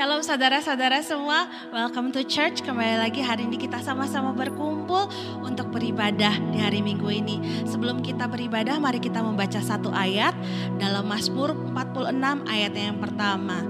Shalom saudara-saudara semua, welcome to church. Kembali lagi hari ini kita sama-sama berkumpul untuk beribadah di hari Minggu ini. Sebelum kita beribadah, mari kita membaca satu ayat dalam Mazmur 46 ayat yang pertama.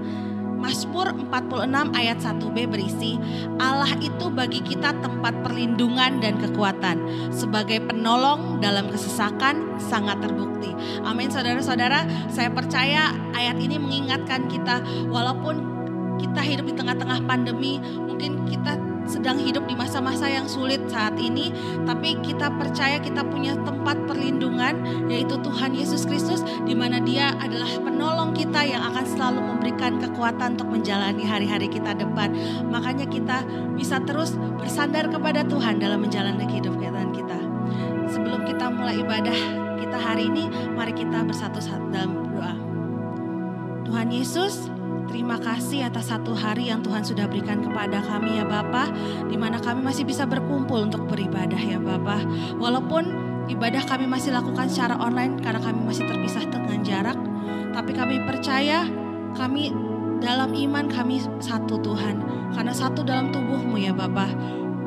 Mazmur 46 ayat 1b berisi, Allah itu bagi kita tempat perlindungan dan kekuatan, sebagai penolong dalam kesesakan sangat terbukti. Amin saudara-saudara, saya percaya ayat ini mengingatkan kita walaupun kita hidup di tengah-tengah pandemi, mungkin kita sedang hidup di masa-masa yang sulit saat ini, tapi kita percaya kita punya tempat perlindungan, yaitu Tuhan Yesus Kristus, di mana Dia adalah penolong kita yang akan selalu memberikan kekuatan untuk menjalani hari-hari kita depan. Makanya kita bisa terus bersandar kepada Tuhan dalam menjalani kehidupan kita. Sebelum kita mulai ibadah kita hari ini, mari kita bersatu-satu dalam doa. Tuhan Yesus, terima kasih atas satu hari yang Tuhan sudah berikan kepada kami ya Bapa, di mana kami masih bisa berkumpul untuk beribadah ya Bapa. Walaupun ibadah kami masih lakukan secara online karena kami masih terpisah dengan jarak, tapi kami percaya kami dalam iman kami satu Tuhan, karena satu dalam tubuh-Mu ya Bapa.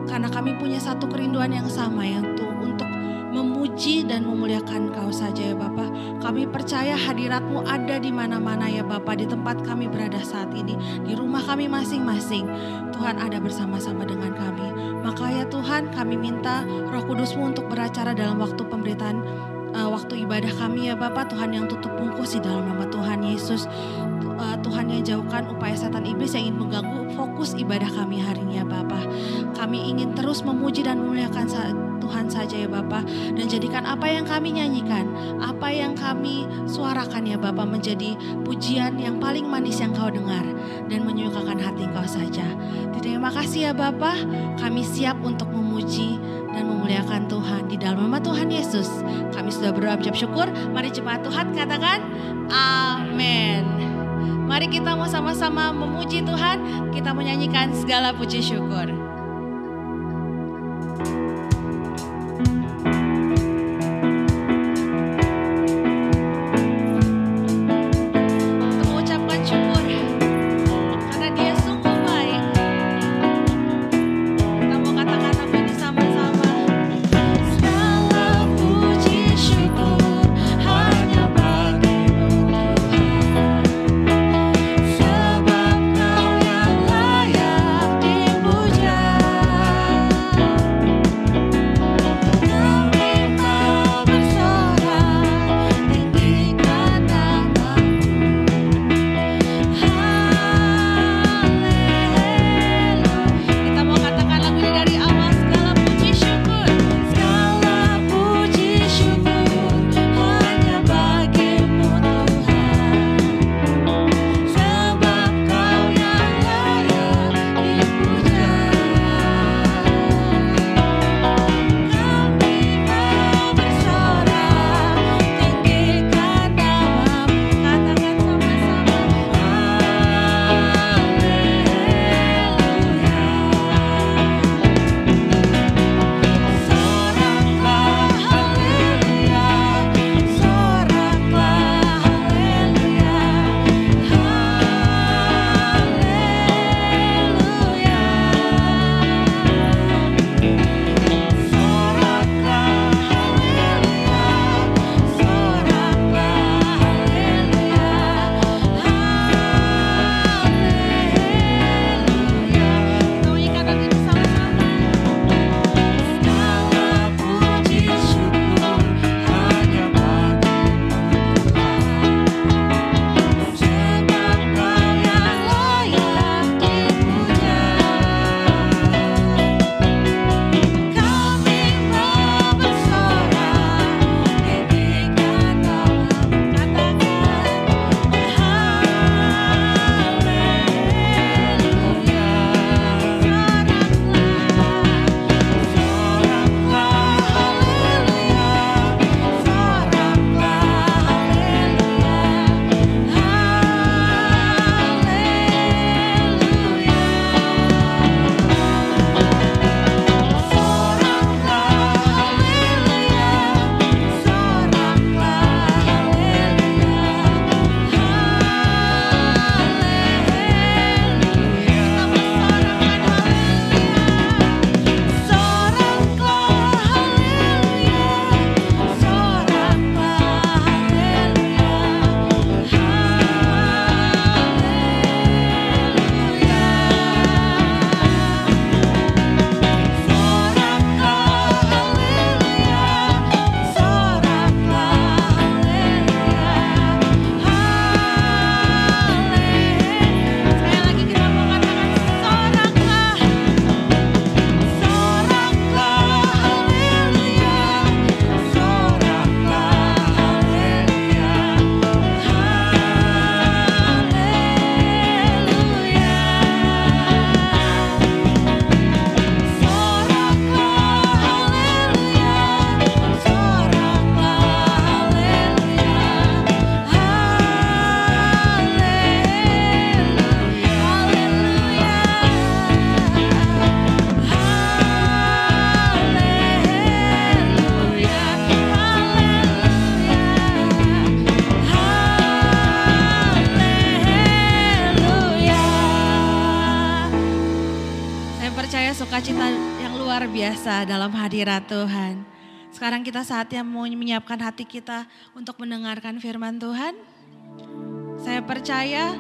Karena kami punya satu kerinduan yang sama, yaitu untuk memuji dan memuliakan Kau saja ya Bapa. Kami percaya hadirat-Mu ada di mana-mana ya Bapa, di tempat kami berada saat ini, di rumah kami masing-masing. Tuhan ada bersama-sama dengan kami. Maka ya Tuhan, kami minta Roh Kudus-Mu untuk beracara dalam waktu pemberitaan waktu ibadah kami ya Bapa. Tuhan yang tutup bungkus di dalam nama Tuhan Yesus. Tuhan yang jauhkan upaya setan iblis yang ingin mengganggu fokus ibadah kami hari ini ya Bapa. Kami ingin terus memuji dan memuliakan Tuhan saja ya Bapa, dan jadikan apa yang kami nyanyikan, apa yang kami suarakan ya Bapa menjadi pujian yang paling manis yang Kau dengar dan menyukakan hati Kau saja. Terima kasih ya Bapa, kami siap untuk memuji dan memuliakan Tuhan di dalam nama Tuhan Yesus. Kami sudah berdoa mengucap syukur. Mari jemaat Tuhan katakan amin. Mari kita mau sama-sama memuji Tuhan, kita menyanyikan segala puji syukur. Sebab Kau yang layak dipuja. yang luar biasa dalam hadirat Tuhan. Sekarang kita saatnya mau menyiapkan hati kita untuk mendengarkan firman Tuhan. Saya percaya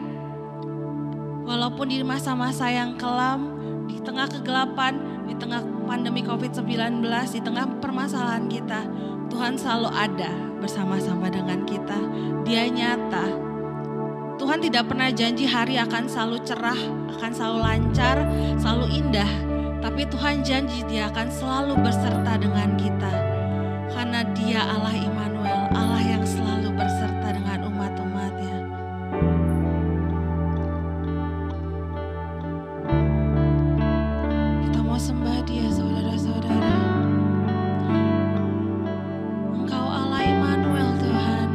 walaupun di masa-masa yang kelam, di tengah kegelapan, di tengah pandemi COVID-19, di tengah permasalahan kita, Tuhan selalu ada bersama-sama dengan kita. Dia nyata. Tuhan tidak pernah janji hari akan selalu cerah, akan selalu lancar, selalu indah. Tapi Tuhan janji Dia akan selalu berserta dengan kita. Karena Dia Allah Immanuel, Allah yang selalu berserta dengan umat-umatnya. Kita mau sembah Dia, saudara-saudara. Engkau Allah Immanuel, Tuhan.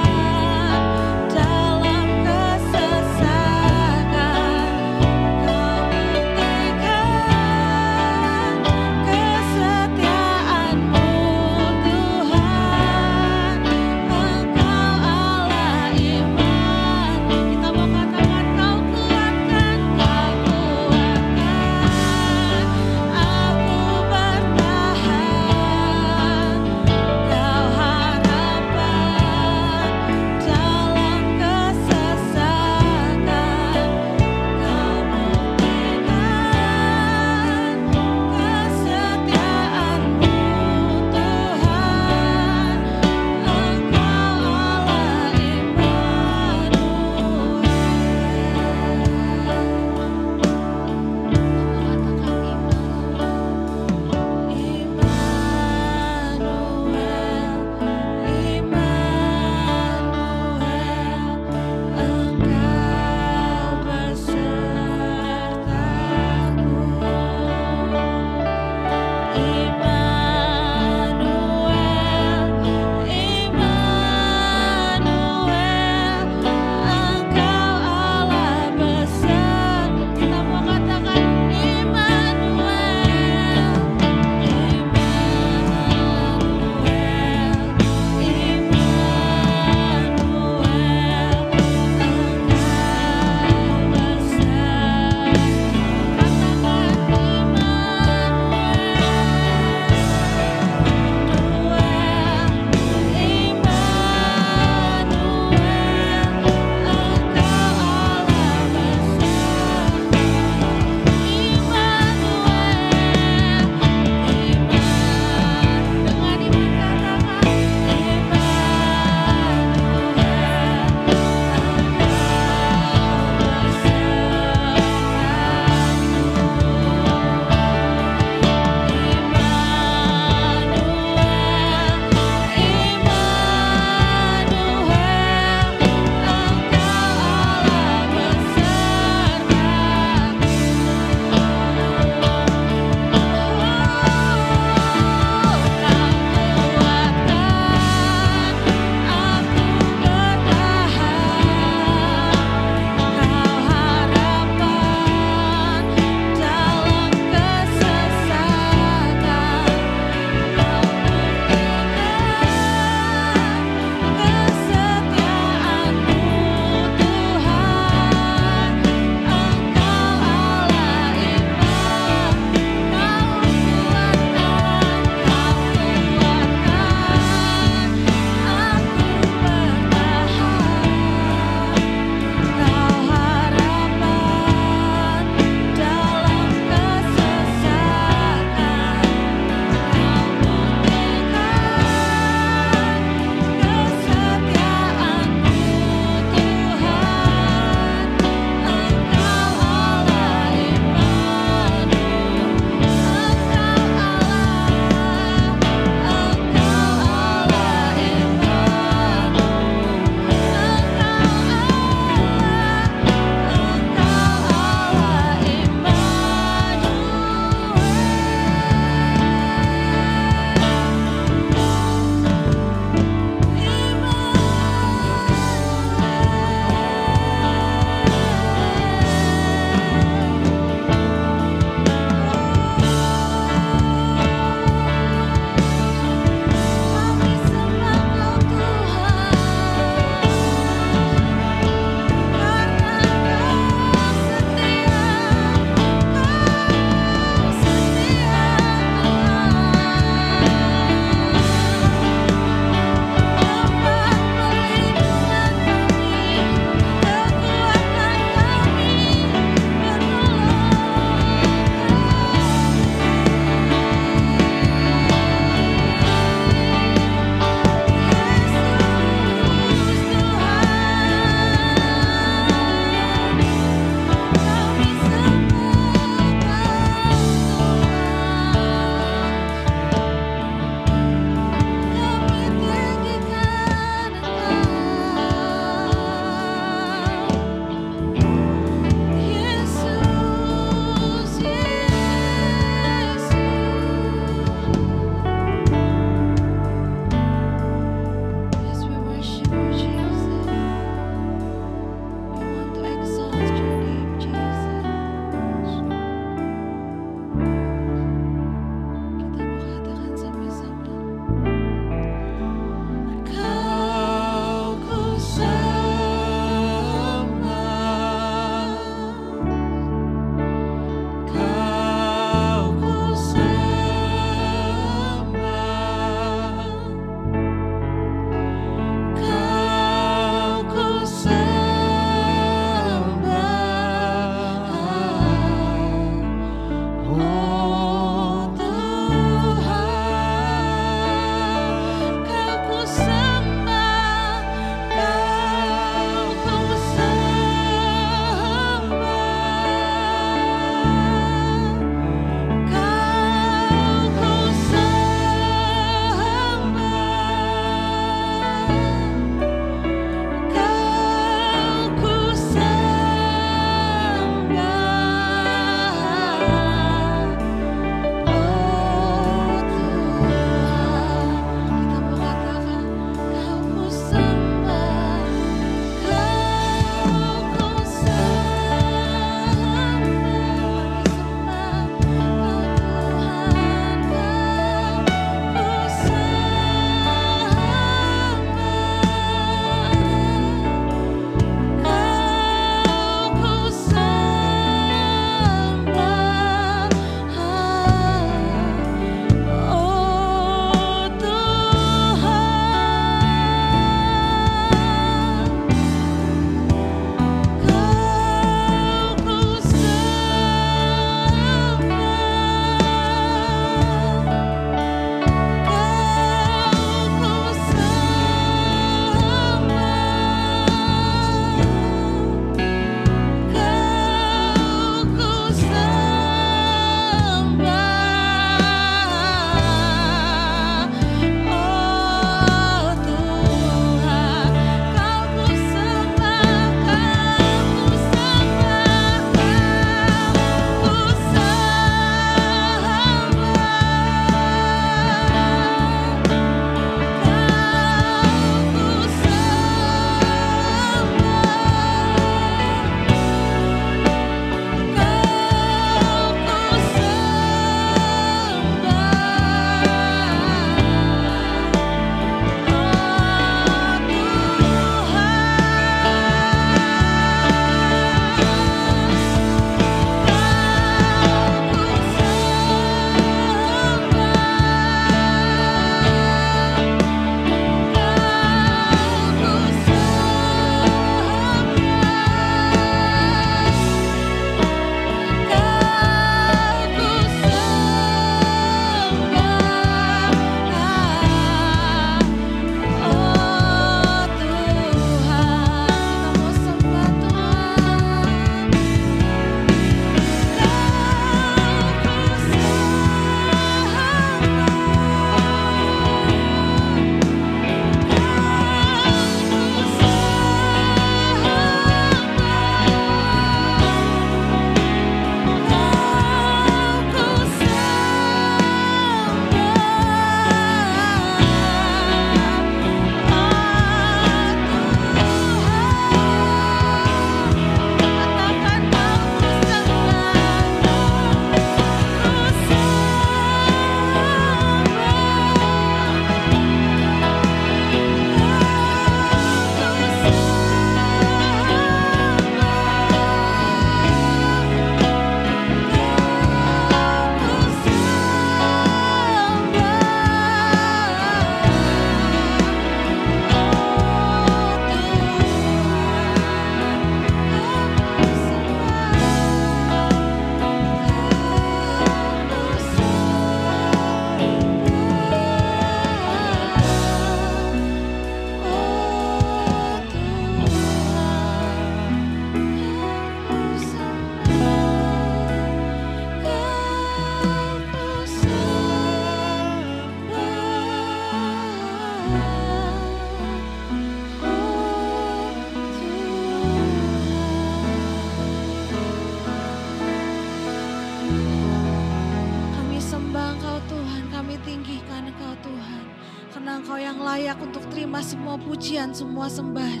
Engkau yang layak untuk terima semua pujian, semua sembah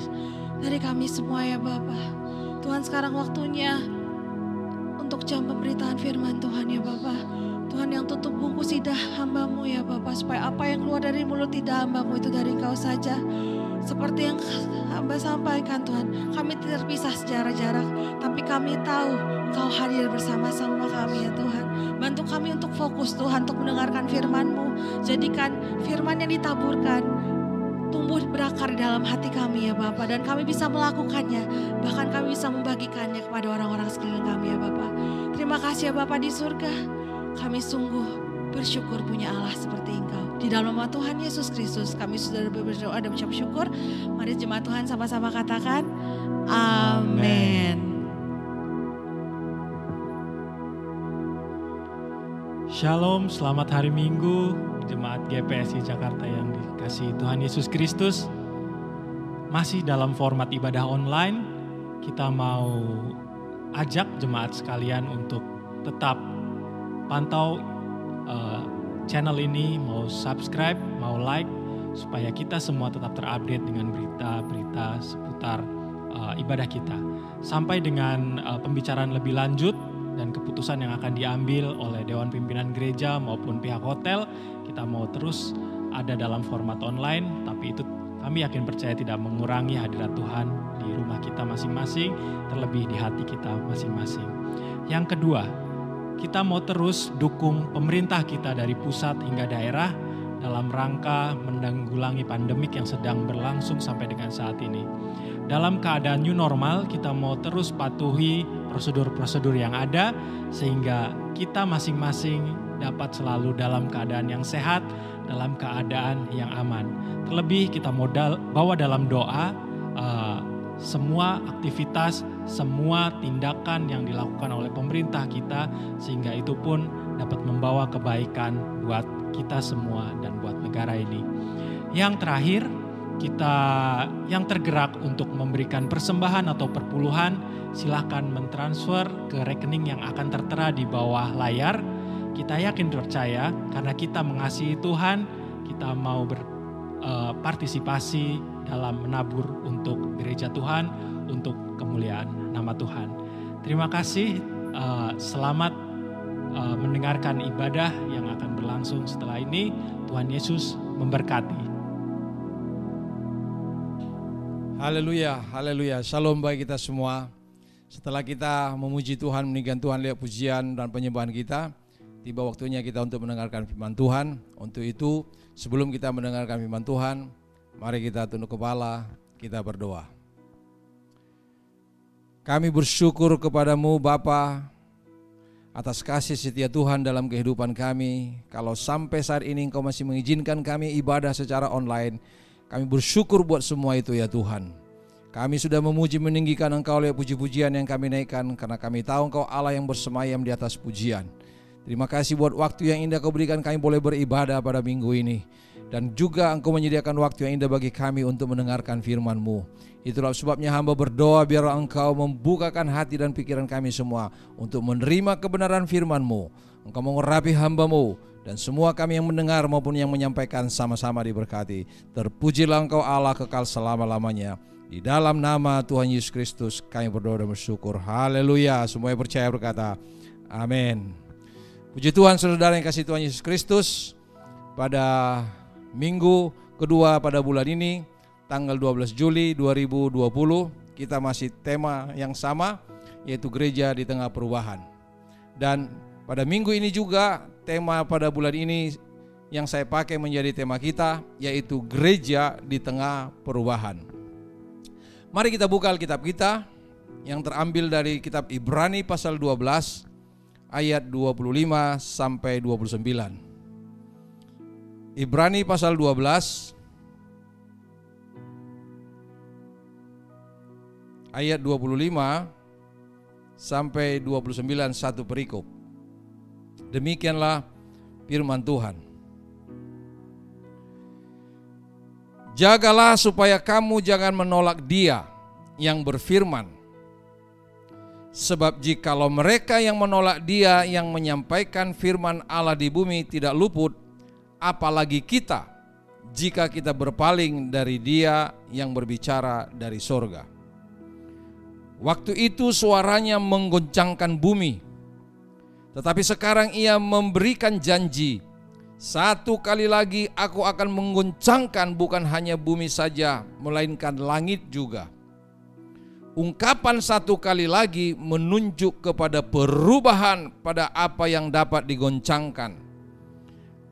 dari kami semua ya Bapa. Tuhan, sekarang waktunya untuk jam pemberitaan firman Tuhan ya Bapa. Tuhan, yang tutup bungkus lidah hamba-Mu ya Bapa, supaya apa yang keluar dari mulut lidah hamba-Mu itu dari Engkau saja. Seperti yang hamba sampaikan Tuhan, kami tidak terpisah secara jarak, tapi kami tahu Engkau hadir bersama-sama kami ya Tuhan. Bantu kami untuk fokus Tuhan, untuk mendengarkan firman-Mu. Jadikan firman yang ditaburkan tumbuh berakar di dalam hati kami ya Bapa, dan kami bisa melakukannya, bahkan kami bisa membagikannya kepada orang-orang sekeliling kami ya Bapa. Terima kasih ya Bapa di surga, kami sungguh bersyukur punya Allah seperti Engkau. Di dalam nama Tuhan Yesus Kristus kami sudah berdoa dan mengucap syukur. Mari jemaat Tuhan sama-sama katakan amin. Shalom, selamat hari Minggu jemaat GPSI Jakarta yang dikasihi Tuhan Yesus Kristus. Masih dalam format ibadah online, kita mau ajak jemaat sekalian untuk tetap pantau channel ini, mau subscribe, mau like, supaya kita semua tetap terupdate dengan berita-berita seputar ibadah kita. Sampai dengan pembicaraan lebih lanjut dan keputusan yang akan diambil oleh Dewan Pimpinan Gereja maupun pihak hotel, kita mau terus ada dalam format online, tapi itu kami yakin percaya tidak mengurangi hadirat Tuhan di rumah kita masing-masing, terlebih di hati kita masing-masing. Yang kedua, kita mau terus dukung pemerintah kita dari pusat hingga daerah dalam rangka menanggulangi pandemik yang sedang berlangsung sampai dengan saat ini. Dalam keadaan new normal, kita mau terus patuhi prosedur-prosedur yang ada sehingga kita masing-masing dapat selalu dalam keadaan yang sehat, dalam keadaan yang aman. Terlebih kita mau bawa dalam doa semua aktivitas, semua tindakan yang dilakukan oleh pemerintah kita, sehingga itu pun dapat membawa kebaikan buat kita semua dan buat negara ini. Yang terakhir, kita yang tergerak untuk memberikan persembahan atau perpuluhan, silakan mentransfer ke rekening yang akan tertera di bawah layar. Kita yakin percaya karena kita mengasihi Tuhan, kita mau berpartisipasi dalam menabur untuk gereja Tuhan, untuk kemuliaan nama Tuhan. Terima kasih, selamat mendengarkan ibadah yang akan berlangsung setelah ini. Tuhan Yesus memberkati. Haleluya, haleluya. Shalom bagi kita semua. Setelah kita memuji Tuhan, meninggikan Tuhan lewat pujian dan penyembahan kita, tiba waktunya kita untuk mendengarkan firman Tuhan. Untuk itu, sebelum kita mendengarkan firman Tuhan, mari kita tunduk kepala, kita berdoa. Kami bersyukur kepadamu Bapa atas kasih setia Tuhan dalam kehidupan kami. Kalau sampai saat ini Engkau masih mengizinkan kami ibadah secara online, kami bersyukur buat semua itu ya Tuhan. Kami sudah memuji meninggikan Engkau lewat puji-pujian yang kami naikkan, karena kami tahu Engkau Allah yang bersemayam di atas pujian. Terima kasih buat waktu yang indah Kau berikan kami boleh beribadah pada minggu ini. Dan juga Engkau menyediakan waktu yang indah bagi kami untuk mendengarkan firman-Mu. Itulah sebabnya hamba berdoa biar Engkau membukakan hati dan pikiran kami semua untuk menerima kebenaran firman-Mu. Engkau mengurapi hamba-Mu, dan semua kami yang mendengar maupun yang menyampaikan sama-sama diberkati. Terpujilah Engkau Allah kekal selama-lamanya. Di dalam nama Tuhan Yesus Kristus kami berdoa dan bersyukur. Haleluya. Semua yang percaya berkata amin. Puji Tuhan, saudara yang kasih Tuhan Yesus Kristus. Pada minggu kedua pada bulan ini, tanggal 12 Juli 2020, kita masih tema yang sama, yaitu gereja di tengah perubahan. Dan pada minggu ini juga tema pada bulan ini yang saya pakai menjadi tema kita, yaitu gereja di tengah perubahan. Mari kita buka Alkitab kita yang terambil dari kitab Ibrani pasal 12 ayat 25 sampai 29. Ibrani pasal 12 ayat 25 sampai 29, satu perikop. Demikianlah firman Tuhan. Jagalah supaya kamu jangan menolak Dia yang berfirman. Sebab jikalau mereka yang menolak Dia yang menyampaikan firman Allah di bumi tidak luput, apalagi kita jika kita berpaling dari Dia yang berbicara dari sorga. Waktu itu suaranya menggoncangkan bumi, tetapi sekarang Ia memberikan janji, satu kali lagi aku akan menggoncangkan bukan hanya bumi saja, melainkan langit juga. Ungkapan satu kali lagi menunjuk kepada perubahan pada apa yang dapat digoncangkan,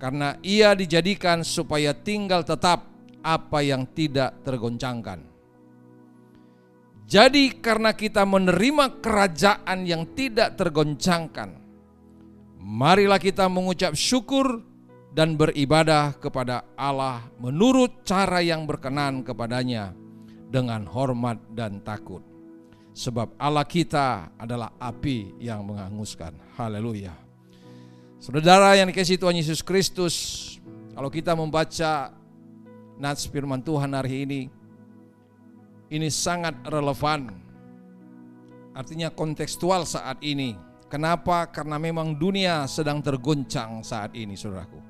karena ia dijadikan supaya tinggal tetap apa yang tidak tergoncangkan. Jadi karena kita menerima kerajaan yang tidak tergoncangkan, marilah kita mengucap syukur dan beribadah kepada Allah menurut cara yang berkenan kepadanya dengan hormat dan takut. Sebab Allah kita adalah api yang menghanguskan. Haleluya. Saudara yang dikasihi Tuhan Yesus Kristus, kalau kita membaca nats firman Tuhan hari ini sangat relevan. Artinya kontekstual saat ini. Kenapa? Karena memang dunia sedang tergoncang saat ini, saudaraku.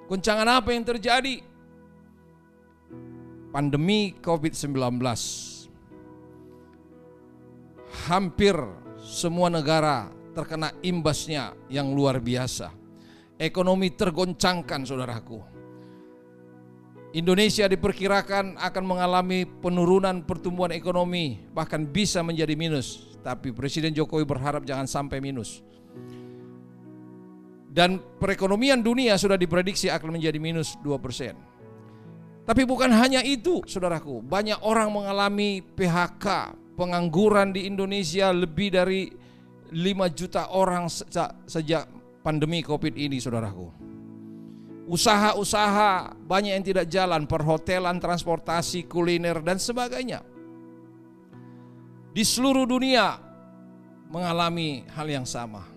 Goncangan apa yang terjadi? Pandemi COVID-19. Hampir semua negara terkena imbasnya yang luar biasa. Ekonomi tergoncangkan, saudaraku. Indonesia diperkirakan akan mengalami penurunan pertumbuhan ekonomi, bahkan bisa menjadi minus. Tapi Presiden Jokowi berharap jangan sampai minus. Dan perekonomian dunia sudah diprediksi akan menjadi minus 2%. Tapi bukan hanya itu, saudaraku. Banyak orang mengalami PHK, pengangguran di Indonesia lebih dari 5 juta orang sejak pandemi COVID ini, saudaraku. Usaha-usaha banyak yang tidak jalan, perhotelan, transportasi, kuliner, dan sebagainya. Di seluruh dunia mengalami hal yang sama.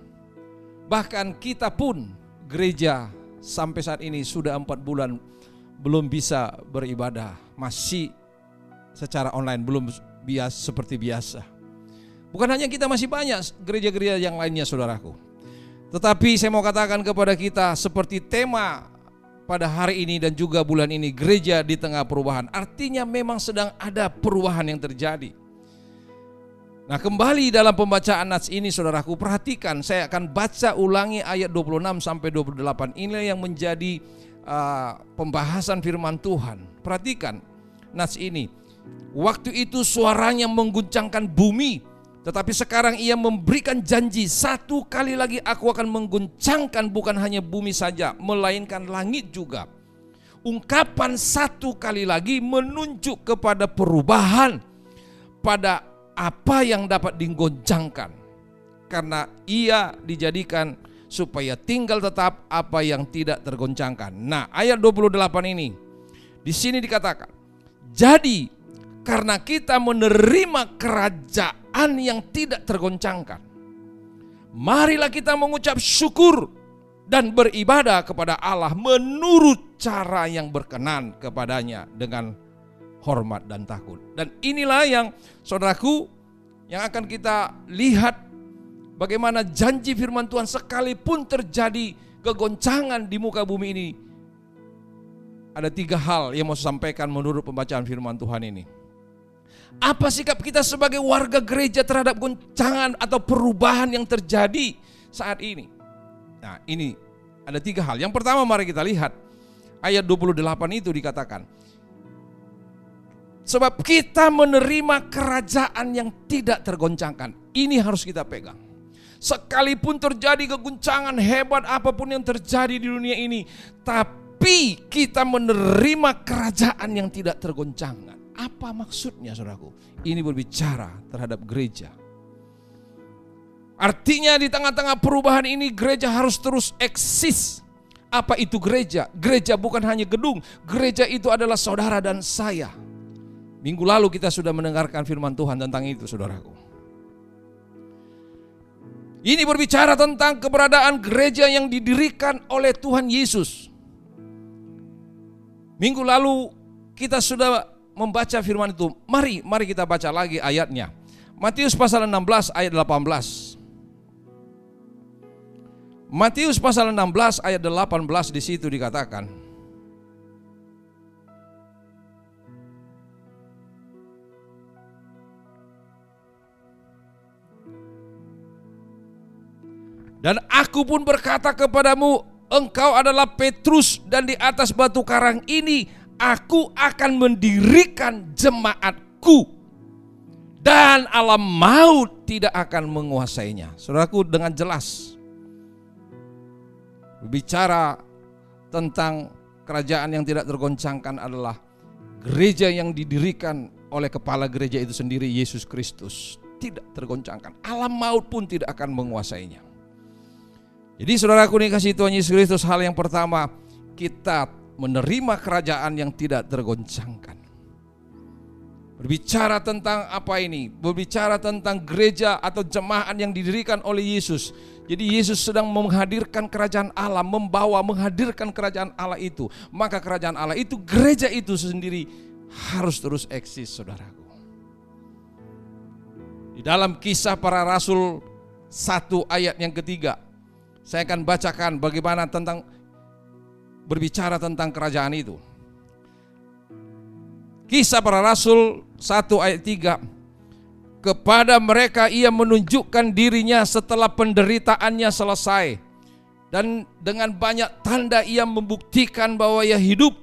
Bahkan kita pun, gereja sampai saat ini sudah 4 bulan belum bisa beribadah. Masih secara online, belum seperti biasa. Bukan hanya kita, masih banyak gereja-gereja yang lainnya, saudaraku. Tetapi saya mau katakan kepada kita, seperti tema pada hari ini dan juga bulan ini, gereja di tengah perubahan. Artinya memang sedang ada perubahan yang terjadi. Nah, kembali dalam pembacaan nats ini, saudaraku, perhatikan, saya akan baca ulangi ayat 26 sampai 28. Inilah yang menjadi pembahasan firman Tuhan. Perhatikan nats ini. Waktu itu suaranya mengguncangkan bumi, tetapi sekarang ia memberikan janji, satu kali lagi aku akan mengguncangkan bukan hanya bumi saja, melainkan langit juga. Ungkapan satu kali lagi menunjuk kepada perubahan pada apa yang dapat digoncangkan, karena ia dijadikan supaya tinggal tetap apa yang tidak tergoncangkan. Nah, ayat 28 ini di sini dikatakan, jadi karena kita menerima kerajaan yang tidak tergoncangkan, marilah kita mengucap syukur dan beribadah kepada Allah menurut cara yang berkenan kepadanya dengan hormat dan takut. Dan inilah yang, saudaraku, yang akan kita lihat bagaimana janji firman Tuhan sekalipun terjadi kegoncangan di muka bumi ini. Ada 3 hal yang mau saya sampaikan menurut pembacaan firman Tuhan ini. Apa sikap kita sebagai warga gereja terhadap goncangan atau perubahan yang terjadi saat ini? Nah, ini ada 3 hal. Yang pertama, mari kita lihat ayat 28 itu dikatakan, sebab kita menerima kerajaan yang tidak tergoncangkan. Ini harus kita pegang. Sekalipun terjadi keguncangan hebat apapun yang terjadi di dunia ini, tapi kita menerima kerajaan yang tidak tergoncangkan. Apa maksudnya, saudaraku? Ini berbicara terhadap gereja. Artinya di tengah-tengah perubahan ini gereja harus terus eksis. Apa itu gereja? Gereja bukan hanya gedung. Gereja itu adalah saudara dan saya. Minggu lalu kita sudah mendengarkan firman Tuhan tentang itu, saudaraku. Ini berbicara tentang keberadaan gereja yang didirikan oleh Tuhan Yesus. Minggu lalu kita sudah membaca firman itu. Mari kita baca lagi ayatnya. Matius pasal 16 ayat 18. Matius pasal 16 ayat 18 di situ dikatakan, Dan aku pun berkata kepadamu, engkau adalah Petrus, dan di atas batu karang ini aku akan mendirikan jemaatku, dan alam maut tidak akan menguasainya. Saudaraku, dengan jelas berbicara tentang kerajaan yang tidak tergoncangkan adalah gereja yang didirikan oleh kepala gereja itu sendiri, Yesus Kristus. Tidak tergoncangkan, alam maut pun tidak akan menguasainya. Jadi saudaraku dikasihi Tuhan Yesus Kristus, hal yang pertama, kita menerima kerajaan yang tidak tergoncangkan. Berbicara tentang apa ini? Berbicara tentang gereja atau jemaat yang didirikan oleh Yesus. Jadi Yesus sedang menghadirkan kerajaan Allah, menghadirkan kerajaan Allah itu. Maka kerajaan Allah itu, gereja itu sendiri harus terus eksis, saudaraku. Di dalam Kisah Para Rasul 1 ayat yang ketiga, saya akan bacakan bagaimana tentang berbicara tentang kerajaan itu. Kisah Para Rasul 1 ayat 3. Kepada mereka ia menunjukkan dirinya setelah penderitaannya selesai, dan dengan banyak tanda ia membuktikan bahwa ia hidup.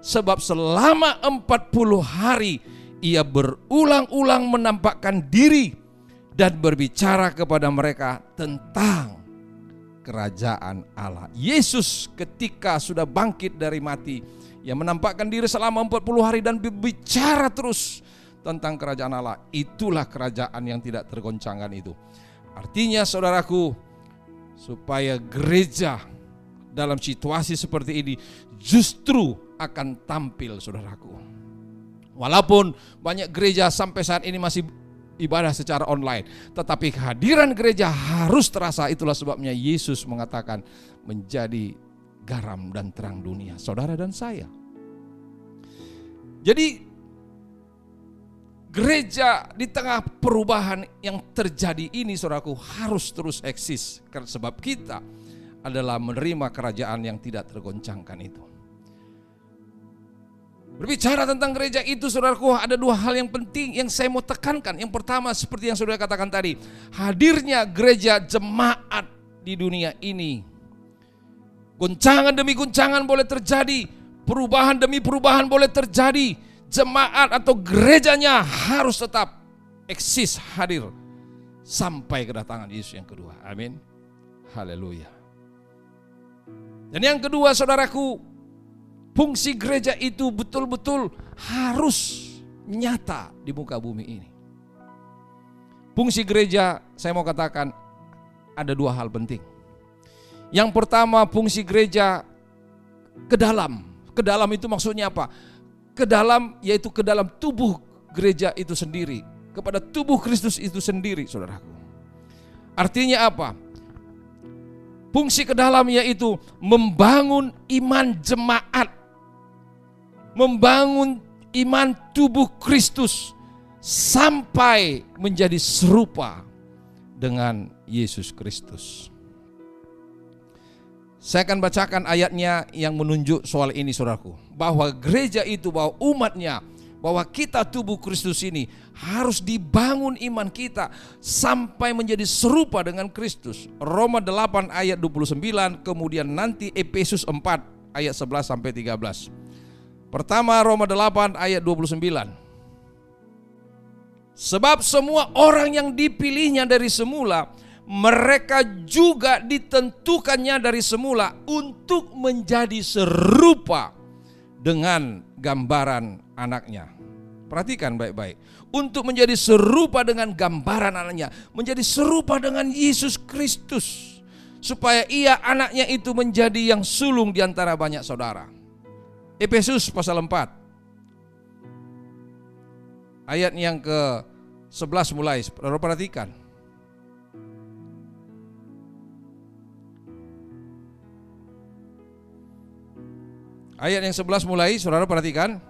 Sebab selama 40 hari ia berulang-ulang menampakkan diri dan berbicara kepada mereka tentang kerajaan Allah. Yesus ketika sudah bangkit dari mati, ia menampakkan diri selama 40 hari dan berbicara terus tentang kerajaan Allah. Itulah kerajaan yang tidak tergoncangkan itu. Artinya saudaraku, supaya gereja dalam situasi seperti ini justru akan tampil, saudaraku. Walaupun banyak gereja sampai saat ini masih ibadah secara online, tetapi kehadiran gereja harus terasa. Itulah sebabnya Yesus mengatakan menjadi garam dan terang dunia, saudara dan saya. Jadi gereja di tengah perubahan yang terjadi ini, saudaraku, harus terus eksis, sebab kita adalah menerima kerajaan yang tidak tergoncangkan itu. Berbicara tentang gereja itu, saudaraku, ada dua hal yang penting yang saya mau tekankan. Yang pertama, seperti yang saudara katakan tadi, hadirnya gereja jemaat di dunia ini. Goncangan demi goncangan boleh terjadi, perubahan demi perubahan boleh terjadi. Jemaat atau gerejanya harus tetap eksis, hadir sampai kedatangan Yesus yang kedua. Amin. Haleluya. Dan yang kedua, saudaraku, fungsi gereja itu betul-betul harus nyata di muka bumi ini. Fungsi gereja, saya mau katakan ada dua hal penting. Yang pertama, fungsi gereja ke dalam. Ke dalam itu maksudnya apa? Ke dalam, yaitu ke dalam tubuh gereja itu sendiri, kepada tubuh Kristus itu sendiri, saudaraku. Artinya apa? Fungsi ke dalam yaitu membangun iman jemaat, membangun iman tubuh Kristus sampai menjadi serupa dengan Yesus Kristus. Saya akan bacakan ayatnya yang menunjuk soal ini, saudaraku. Bahwa gereja itu, bahwa umatnya, bahwa kita tubuh Kristus ini harus dibangun iman kita sampai menjadi serupa dengan Kristus. Roma 8 ayat 29, kemudian nanti Efesus 4 ayat 11 sampai 13. Pertama, Roma 8 ayat 29. Sebab semua orang yang dipilihnya dari semula, mereka juga ditentukannya dari semula untuk menjadi serupa dengan gambaran anaknya. Perhatikan baik-baik. Untuk menjadi serupa dengan gambaran anaknya, menjadi serupa dengan Yesus Kristus, supaya ia anaknya itu menjadi yang sulung di antara banyak saudara. Efesus pasal 4 ayat yang ke-11 mulai. Saudara perhatikan. Ayat yang 11 mulai, saudara perhatikan.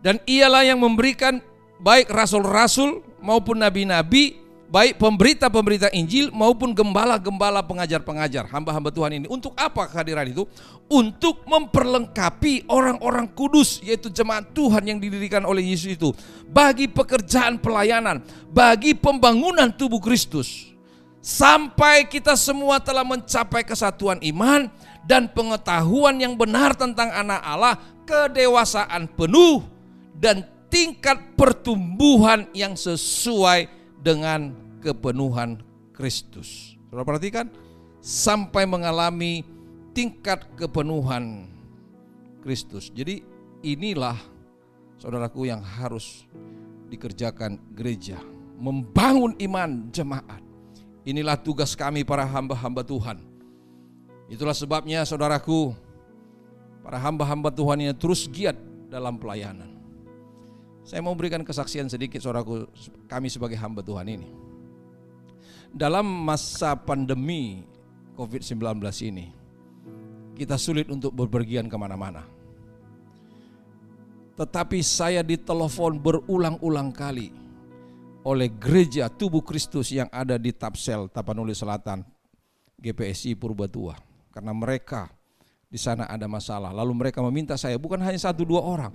Dan ialah yang memberikan baik rasul-rasul maupun nabi-nabi, baik pemberita-pemberita Injil maupun gembala-gembala, pengajar-pengajar, hamba-hamba Tuhan ini. Untuk apa kehadiran itu? Untuk memperlengkapi orang-orang kudus, yaitu jemaat Tuhan yang didirikan oleh Yesus itu, bagi pekerjaan pelayanan, bagi pembangunan tubuh Kristus, sampai kita semua telah mencapai kesatuan iman dan pengetahuan yang benar tentang Anak Allah, kedewasaan penuh dan tingkat pertumbuhan yang sesuai dengan kepenuhan Kristus. Saudara perhatikan, sampai mengalami tingkat kepenuhan Kristus. Jadi inilah saudaraku yang harus dikerjakan gereja, membangun iman jemaat. Inilah tugas kami para hamba-hamba Tuhan. Itulah sebabnya saudaraku, para hamba-hamba Tuhan ini terus giat dalam pelayanan. Saya mau berikan kesaksian sedikit saudaraku, kami sebagai hamba Tuhan ini. Dalam masa pandemi COVID-19 ini, kita sulit untuk berpergian kemana-mana. Tetapi saya ditelepon berulang-ulang kali oleh gereja tubuh Kristus yang ada di Tapsel, Tapanuli Selatan, GPSI Purbatua. Karena mereka di sana ada masalah. Lalu mereka meminta saya, bukan hanya 1-2 orang,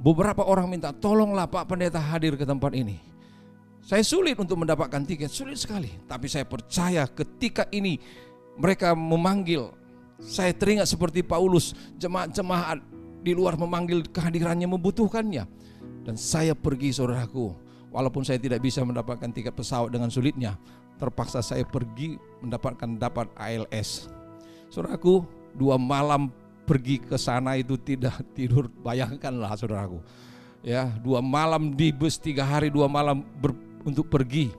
beberapa orang minta, tolonglah Pak Pendeta hadir ke tempat ini. Saya sulit untuk mendapatkan tiket, sulit sekali. Tapi saya percaya ketika ini mereka memanggil, saya teringat seperti Paulus, jemaat-jemaat di luar memanggil kehadirannya, membutuhkannya. Dan saya pergi saudaraku, walaupun saya tidak bisa mendapatkan tiket pesawat dengan sulitnya, terpaksa saya pergi dapat ALS. Saudaraku, 2 malam pergi ke sana itu tidak tidur, bayangkanlah saudaraku. Ya, 2 malam di bus, 3 hari 2 malam untuk pergi.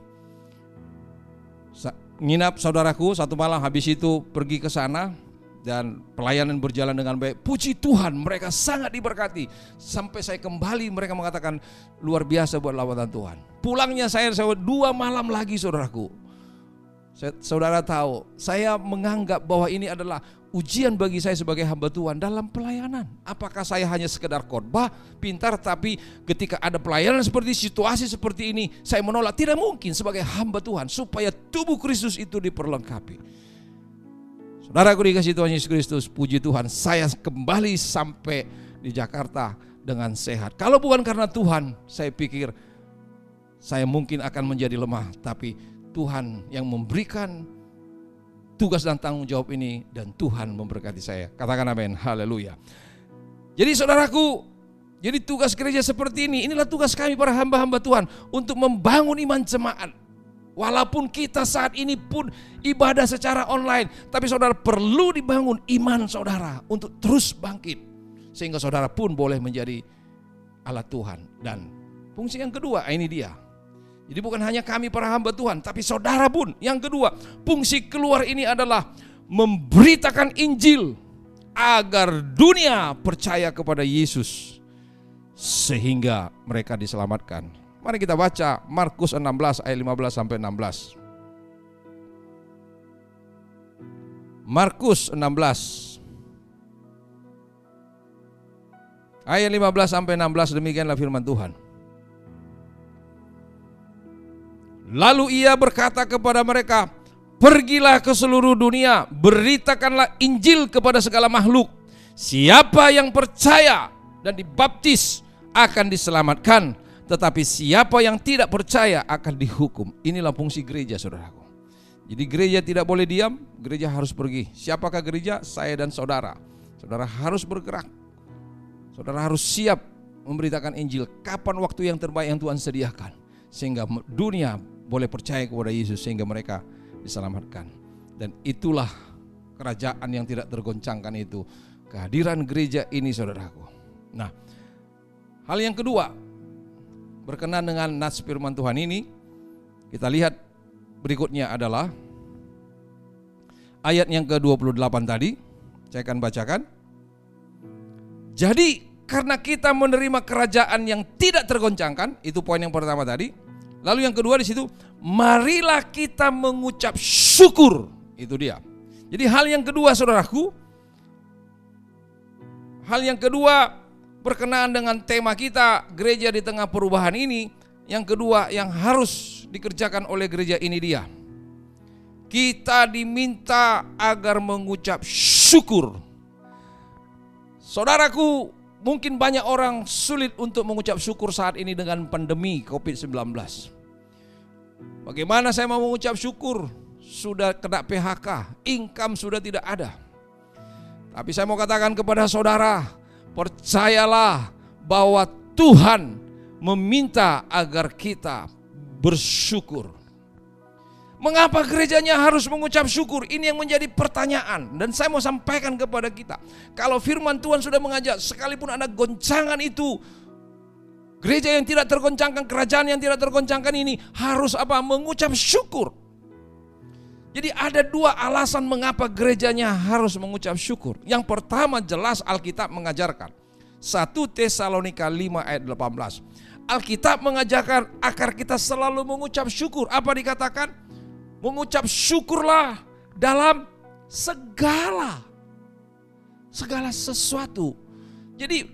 Nginap saudaraku 1 malam, habis itu pergi ke sana. Dan pelayanan berjalan dengan baik. Puji Tuhan, mereka sangat diberkati. Sampai saya kembali, mereka mengatakan luar biasa buat lawatan Tuhan. Pulangnya saya 2 malam lagi saudaraku. Saudara tahu, saya menganggap bahwa ini adalah ujian bagi saya sebagai hamba Tuhan dalam pelayanan. Apakah saya hanya sekedar khotbah pintar, tapi ketika ada pelayanan seperti situasi seperti ini, saya menolak? Tidak mungkin sebagai hamba Tuhan, supaya tubuh Kristus itu diperlengkapi. Saudaraku dikasih Tuhan Yesus Kristus, puji Tuhan, saya kembali sampai di Jakarta dengan sehat. Kalau bukan karena Tuhan, saya pikir saya mungkin akan menjadi lemah. Tapi Tuhan yang memberikan tugas dan tanggung jawab ini, dan Tuhan memberkati saya. Katakan amin, haleluya. Jadi saudaraku, jadi tugas gereja seperti ini, inilah tugas kami para hamba-hamba Tuhan untuk membangun iman jemaat. Walaupun kita saat ini pun ibadah secara online, tapi saudara perlu dibangun iman saudara untuk terus bangkit, sehingga saudara pun boleh menjadi alat Tuhan. Dan fungsi yang kedua, ini dia. Jadi bukan hanya kami para hamba Tuhan, tapi saudara pun. Yang kedua, fungsi keluar ini adalah memberitakan Injil agar dunia percaya kepada Yesus sehingga mereka diselamatkan. Mari kita baca Markus 16 ayat 15 sampai 16. Markus 16 ayat 15 sampai 16, demikianlah firman Tuhan. Lalu ia berkata kepada mereka, pergilah ke seluruh dunia, beritakanlah Injil kepada segala makhluk. Siapa yang percaya dan dibaptis akan diselamatkan, tetapi siapa yang tidak percaya akan dihukum. Inilah fungsi gereja saudaraku. Jadi gereja tidak boleh diam, gereja harus pergi. Siapakah gereja? Saya dan saudara. Saudara harus bergerak. Saudara harus siap memberitakan Injil kapan waktu yang terbaik yang Tuhan sediakan, sehingga dunia boleh percaya kepada Yesus, sehingga mereka diselamatkan. Dan itulah kerajaan yang tidak tergoncangkan itu, kehadiran gereja ini saudaraku. Nah, hal yang kedua berkenan dengan nats firman Tuhan ini, kita lihat berikutnya adalah ayat yang ke-28 tadi. Saya akan bacakan. Jadi karena kita menerima kerajaan yang tidak tergoncangkan, itu poin yang pertama tadi. Lalu yang kedua di situ, marilah kita mengucap syukur. Itu dia. Jadi hal yang kedua saudaraku, hal yang kedua berkenaan dengan tema kita, gereja di tengah perubahan ini. Yang kedua yang harus dikerjakan oleh gereja ini dia, kita diminta agar mengucap syukur. Saudaraku, mungkin banyak orang sulit untuk mengucap syukur saat ini dengan pandemi COVID-19. Bagaimana saya mau mengucap syukur? sudah kena PHK, income sudah tidak ada. Tapi saya mau katakan kepada saudara, percayalah bahwa Tuhan meminta agar kita bersyukur. Mengapa gerejanya harus mengucap syukur? Ini yang menjadi pertanyaan. Dan saya mau sampaikan kepada kita, kalau firman Tuhan sudah mengajak, sekalipun ada goncangan itu, gereja yang tidak tergoncangkan, kerajaan yang tidak tergoncangkan ini harus apa? Mengucap syukur. Jadi ada dua alasan mengapa gerejanya harus mengucap syukur. Yang pertama jelas Alkitab mengajarkan. 1 Tesalonika 5 ayat 18. Alkitab mengajarkan agar kita selalu mengucap syukur. Apa dikatakan? Mengucap syukurlah dalam segala sesuatu. Jadi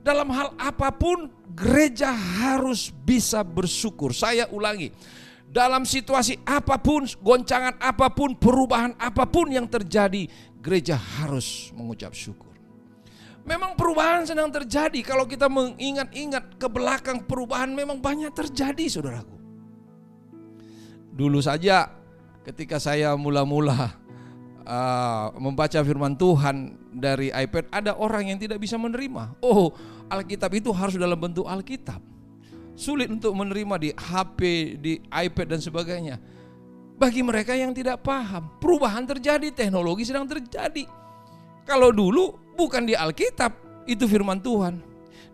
dalam hal apapun gereja harus bisa bersyukur. Saya ulangi, dalam situasi apapun, goncangan apapun, perubahan apapun yang terjadi, gereja harus mengucap syukur. Memang perubahan sedang terjadi. Kalau kita mengingat-ingat ke belakang, perubahan memang banyak terjadi, saudaraku. Dulu saja ketika saya mula-mula membaca firman Tuhan dari iPad, ada orang yang tidak bisa menerima. Oh, Alkitab itu harus dalam bentuk Alkitab. Sulit untuk menerima di HP, di iPad dan sebagainya. Bagi mereka yang tidak paham, perubahan terjadi, teknologi sedang terjadi. Kalau dulu bukan di Alkitab, itu firman Tuhan.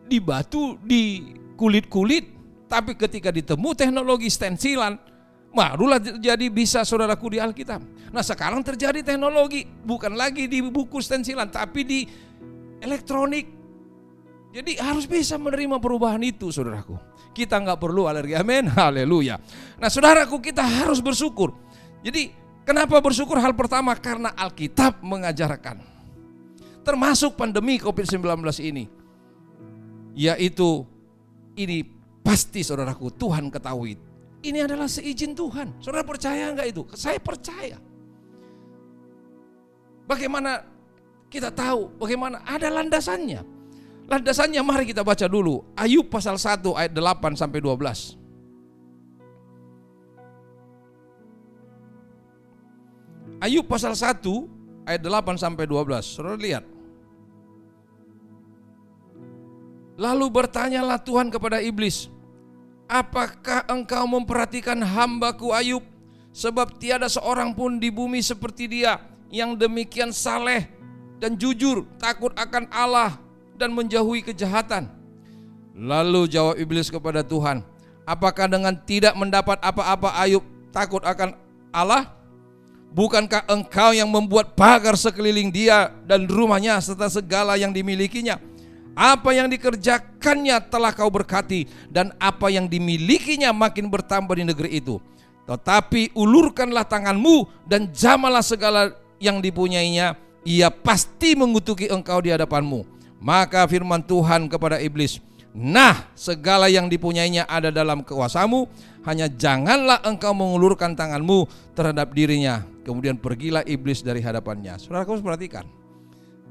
Di batu, di kulit-kulit, tapi ketika ditemu teknologi stensilan, barulah jadi bisa saudaraku di Alkitab. Nah sekarang terjadi teknologi, bukan lagi di buku stensilan, tapi di elektronik. Jadi harus bisa menerima perubahan itu, saudaraku. Kita nggak perlu alergi, amin, haleluya. Nah saudaraku, kita harus bersyukur. Jadi kenapa bersyukur? Hal pertama karena Alkitab mengajarkan. Termasuk pandemi COVID-19 ini. Yaitu ini pasti saudaraku Tuhan ketahui. Ini adalah seizin Tuhan. Saudara percaya enggak itu? Saya percaya. Bagaimana kita tahu? Bagaimana? Ada landasannya. Landasannya mari kita baca dulu. Ayub pasal 1 ayat 8 sampai 12. Ayub pasal 1 ayat 8 sampai 12. Saudara lihat. Lalu bertanyalah Tuhan kepada iblis, apakah engkau memperhatikan hambaku Ayub? Sebab tiada seorang pun di bumi seperti dia, yang demikian saleh dan jujur, takut akan Allah dan menjauhi kejahatan. Lalu jawab iblis kepada Tuhan, apakah dengan tidak mendapat apa-apa Ayub takut akan Allah? Bukankah engkau yang membuat pagar sekeliling dia dan rumahnya serta segala yang dimilikinya? Apa yang dikerjakannya telah kau berkati, dan apa yang dimilikinya makin bertambah di negeri itu. Tetapi ulurkanlah tanganmu dan jamalah segala yang dipunyainya, ia pasti mengutuki engkau di hadapanmu. Maka firman Tuhan kepada iblis, nah segala yang dipunyainya ada dalam kuasamu, hanya janganlah engkau mengulurkan tanganmu terhadap dirinya. Kemudian pergilah iblis dari hadapannya. Saudara, kau perhatikan,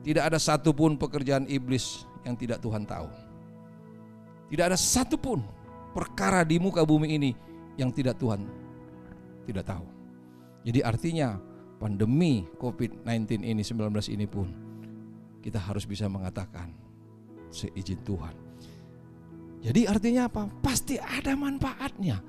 tidak ada satupun pekerjaan iblis yang tidak Tuhan tahu. Tidak ada satupun perkara di muka bumi ini yang tidak Tuhan tidak tahu. Jadi artinya pandemi COVID-19 ini, 19 ini pun kita harus bisa mengatakan seizin Tuhan. Jadi artinya apa? Pasti ada manfaatnya.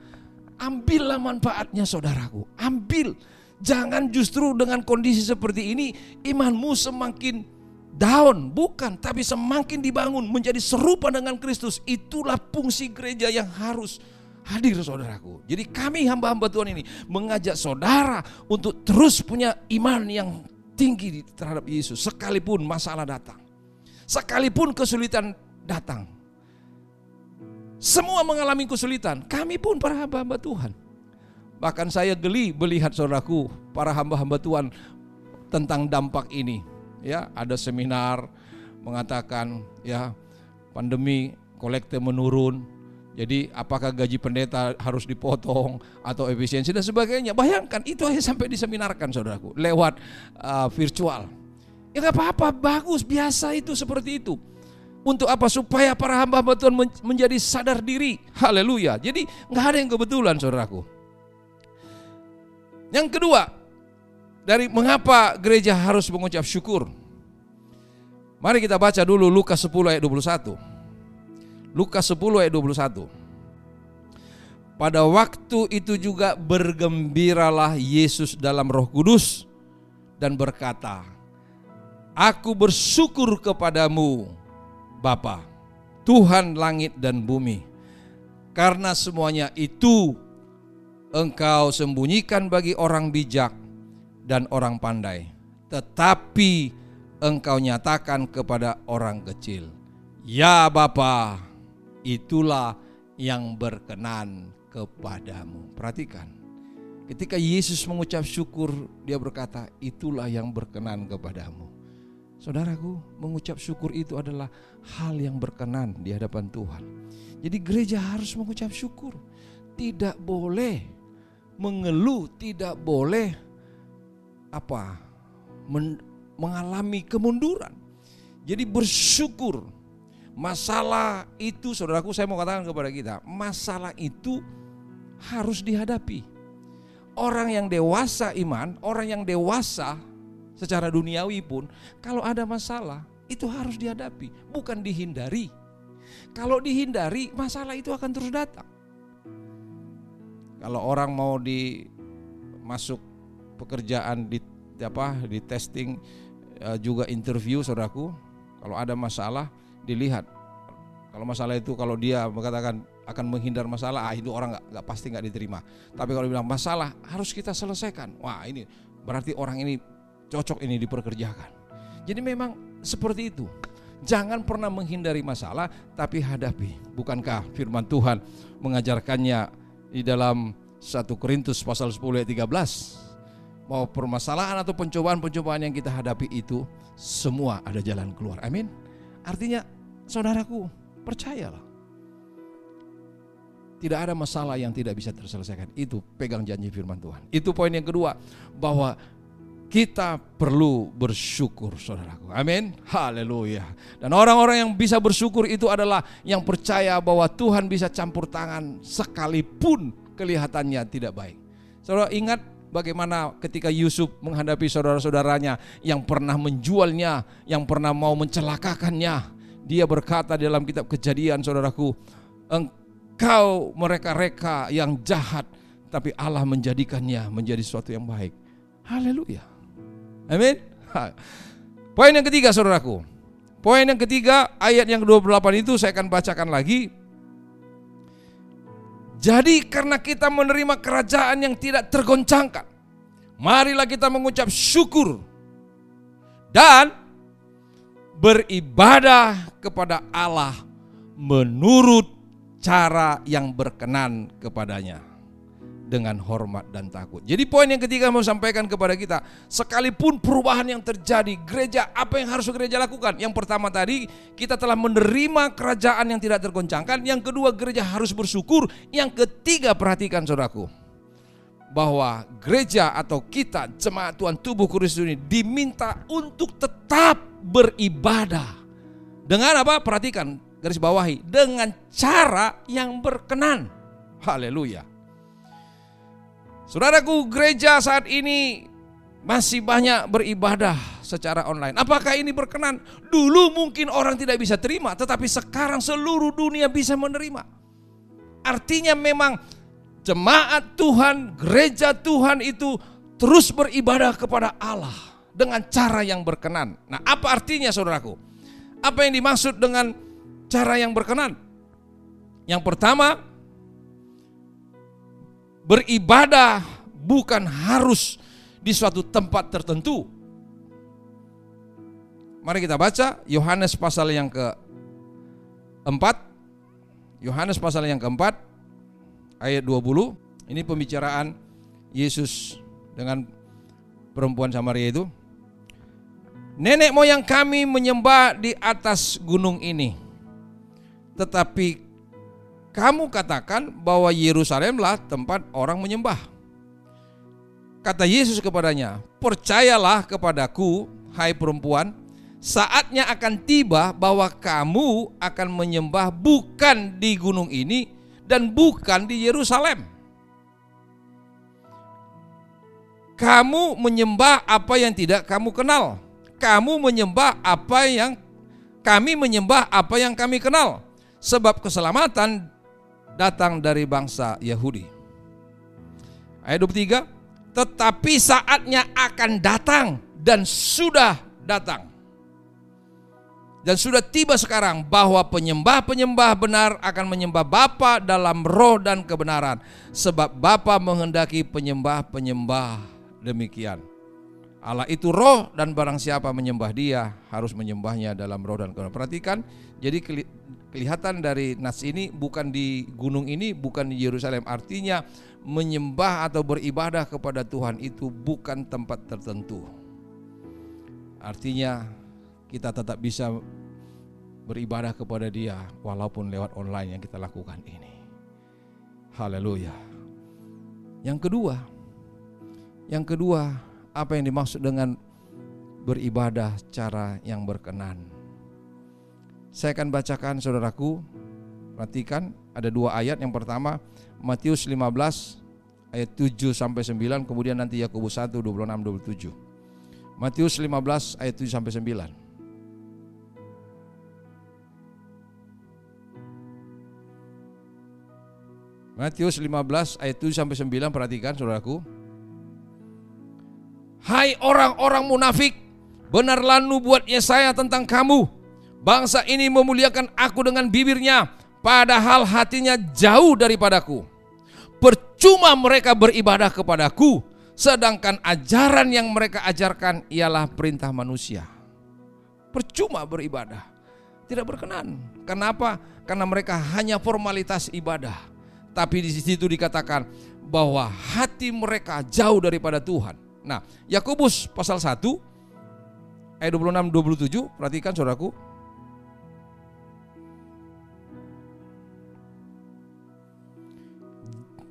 Ambillah manfaatnya saudaraku, ambil. Jangan justru dengan kondisi seperti ini imanmu semakin down, bukan, tapi semakin dibangun menjadi serupa dengan Kristus. Itulah fungsi gereja yang harus hadir saudaraku. Jadi kami hamba-hamba Tuhan ini mengajak saudara untuk terus punya iman yang tinggi terhadap Yesus. Sekalipun masalah datang, sekalipun kesulitan datang, semua mengalami kesulitan. Kami pun para hamba-hamba Tuhan. Bahkan saya geli melihat saudaraku, para hamba-hamba Tuhan tentang dampak ini. Ya, ada seminar mengatakan ya pandemi kolekte menurun. Jadi apakah gaji pendeta harus dipotong atau efisiensi dan sebagainya. Bayangkan itu hanya sampai diseminarkan saudaraku lewat virtual. Ya nggak apa-apa, bagus, biasa itu seperti itu. Untuk apa? Supaya para hamba-hamba Tuhan menjadi sadar diri. Haleluya. Jadi nggak ada yang kebetulan saudaraku. Yang kedua, dari mengapa gereja harus mengucap syukur. Mari kita baca dulu Lukas 10 ayat 21. Lukas 10 ayat 21. Pada waktu itu juga bergembiralah Yesus dalam Roh Kudus dan berkata, Aku bersyukur kepadamu, Bapa, Tuhan langit dan bumi, karena semuanya itu Engkau sembunyikan bagi orang bijak dan orang pandai, tetapi Engkau nyatakan kepada orang kecil. Ya Bapa, itulah yang berkenan kepadamu. Perhatikan, ketika Yesus mengucap syukur, dia berkata, itulah yang berkenan kepadamu. Saudaraku, mengucap syukur itu adalah hal yang berkenan di hadapan Tuhan. Jadi gereja harus mengucap syukur. Tidak boleh mengeluh, tidak boleh mengalami kemunduran. Jadi bersyukur. Masalah itu, saudaraku, saya mau katakan kepada kita, masalah itu harus dihadapi. Orang yang dewasa iman, orang yang dewasa secara duniawi pun, kalau ada masalah itu harus dihadapi, bukan dihindari. Kalau dihindari, masalah itu akan terus datang. Kalau orang mau masuk pekerjaan di testing, juga interview, saudaraku, kalau ada masalah dilihat. Kalau masalah itu, kalau dia mengatakan akan menghindar masalah, itu orang pasti nggak diterima. Tapi kalau bilang masalah harus kita selesaikan, wah ini berarti orang ini cocok ini diperkerjakan. Jadi memang seperti itu. Jangan pernah menghindari masalah, tapi hadapi. Bukankah firman Tuhan mengajarkannya di dalam 1 Korintus pasal 10 ayat 13? Mau permasalahan atau pencobaan-pencobaan yang kita hadapi itu, semua ada jalan keluar. Amin. Artinya, saudaraku, percayalah. Tidak ada masalah yang tidak bisa terselesaikan. Itu pegang janji firman Tuhan. Itu poin yang kedua, bahwa kita perlu bersyukur, saudaraku. Amin. Haleluya. Dan orang-orang yang bisa bersyukur itu adalah yang percaya bahwa Tuhan bisa campur tangan sekalipun kelihatannya tidak baik. Saudara ingat bagaimana ketika Yusuf menghadapi saudara-saudaranya yang pernah menjualnya, yang pernah mau mencelakakannya. Dia berkata dalam kitab Kejadian, saudaraku, engkau mereka-reka yang jahat, tapi Allah menjadikannya menjadi sesuatu yang baik. Haleluya. Amin. Poin yang ketiga, saudaraku. Poin yang ketiga, ayat yang 28 itu saya akan bacakan lagi. Jadi karena kita menerima kerajaan yang tidak tergoncangkan, marilah kita mengucap syukur dan beribadah kepada Allah menurut cara yang berkenan kepadanya dengan hormat dan takut. Jadi poin yang ketiga mau sampaikan kepada kita, sekalipun perubahan yang terjadi, gereja, apa yang harus gereja lakukan? Yang pertama tadi, kita telah menerima kerajaan yang tidak tergoncangkan. Yang kedua, gereja harus bersyukur. Yang ketiga, perhatikan saudaraku, bahwa gereja atau kita, jemaat Tuhan tubuh Kristus ini diminta untuk tetap beribadah. Dengan apa? Perhatikan, garis bawahi, dengan cara yang berkenan. Haleluya. Saudaraku, gereja saat ini masih banyak beribadah secara online. Apakah ini berkenan? Dulu mungkin orang tidak bisa terima, tetapi sekarang seluruh dunia bisa menerima. Artinya memang jemaat Tuhan, gereja Tuhan itu terus beribadah kepada Allah dengan cara yang berkenan. Nah, apa artinya, saudaraku? Apa yang dimaksud dengan cara yang berkenan? Yang pertama, beribadah bukan harus di suatu tempat tertentu. Mari kita baca Yohanes pasal yang keempat. Yohanes pasal yang keempat ayat 20. Ini pembicaraan Yesus dengan perempuan Samaria itu. Nenek moyang kami menyembah di atas gunung ini, tetapi kamu katakan bahwa Yerusalemlah tempat orang menyembah. Kata Yesus kepadanya, percayalah kepadaku, hai perempuan, saatnya akan tiba bahwa kamu akan menyembah bukan di gunung ini dan bukan di Yerusalem. kamu menyembah apa yang tidak kamu kenal. Kamu menyembah apa yang kami menyembah apa yang kami kenal. Sebab keselamatan datang dari bangsa Yahudi. Ayat 23, tetapi saatnya akan datang dan sudah datang. Dan sudah tiba sekarang bahwa penyembah-penyembah benar akan menyembah Bapa dalam roh dan kebenaran. Sebab Bapa menghendaki penyembah-penyembah demikian. Allah itu roh dan barang siapa menyembah Dia harus menyembahnya dalam roh dan kebenaran. Perhatikan, jadi kelihatan dari nas ini bukan di gunung ini, bukan di Yerusalem. Artinya menyembah atau beribadah kepada Tuhan itu bukan tempat tertentu. Artinya kita tetap bisa beribadah kepada Dia walaupun lewat online yang kita lakukan ini. Haleluya. Yang kedua, apa yang dimaksud dengan beribadah cara yang berkenan? Saya akan bacakan saudaraku. Perhatikan, ada 2 ayat. Yang pertama Matius 15 ayat 7 sampai 9, kemudian nanti Yakobus 1 26 27. Matius 15 ayat 7 sampai 9. Matius 15 ayat 7 sampai 9, perhatikan saudaraku. Hai orang-orang munafik, benarlah nubuat Yesaya tentang kamu. Bangsa ini memuliakan aku dengan bibirnya, padahal hatinya jauh daripadaku. Percuma mereka beribadah kepadaku, sedangkan ajaran yang mereka ajarkan ialah perintah manusia. Percuma beribadah, tidak berkenan. Kenapa? Karena mereka hanya formalitas ibadah. Tapi di situ dikatakan bahwa hati mereka jauh daripada Tuhan. Nah, Yakobus pasal 1 ayat 26-27, perhatikan saudaraku.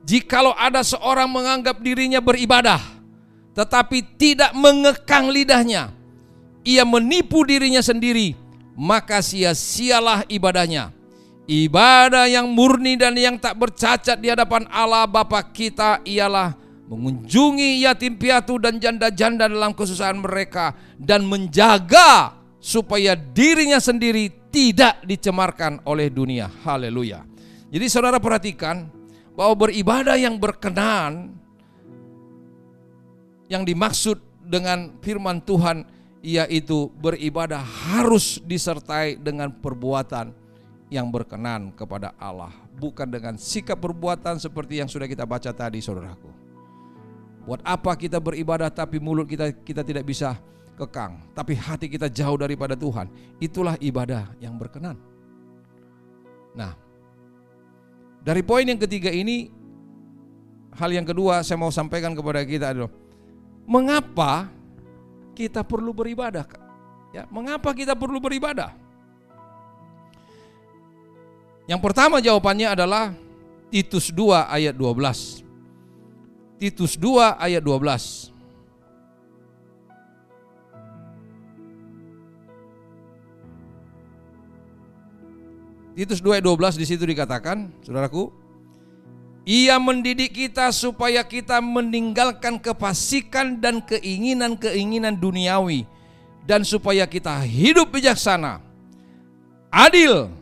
Jikalau ada seorang menganggap dirinya beribadah, tetapi tidak mengekang lidahnya, ia menipu dirinya sendiri, maka sia-sialah ibadahnya. Ibadah yang murni dan yang tak bercacat di hadapan Allah Bapa kita ialah mengunjungi yatim piatu dan janda-janda dalam kesusahan mereka dan menjaga supaya dirinya sendiri tidak dicemarkan oleh dunia. Haleluya. Jadi saudara perhatikan bahwa beribadah yang berkenan, yang dimaksud dengan firman Tuhan, yaitu beribadah harus disertai dengan perbuatan yang berkenan kepada Allah, bukan dengan sikap perbuatan seperti yang sudah kita baca tadi saudaraku. Buat apa kita beribadah tapi mulut kita tidak bisa kekang, tapi hati kita jauh daripada Tuhan? Itulah ibadah yang berkenan. Nah, dari poin yang ketiga ini, hal yang kedua saya mau sampaikan kepada kita adalah mengapa kita perlu beribadah? Ya, mengapa kita perlu beribadah? Yang pertama jawabannya adalah Titus 2 ayat 12. Titus 2 ayat 12. Titus 2 ayat 12 di situ dikatakan, saudaraku, ia mendidik kita supaya kita meninggalkan kefasikan dan keinginan-keinginan duniawi, dan supaya kita hidup bijaksana, adil,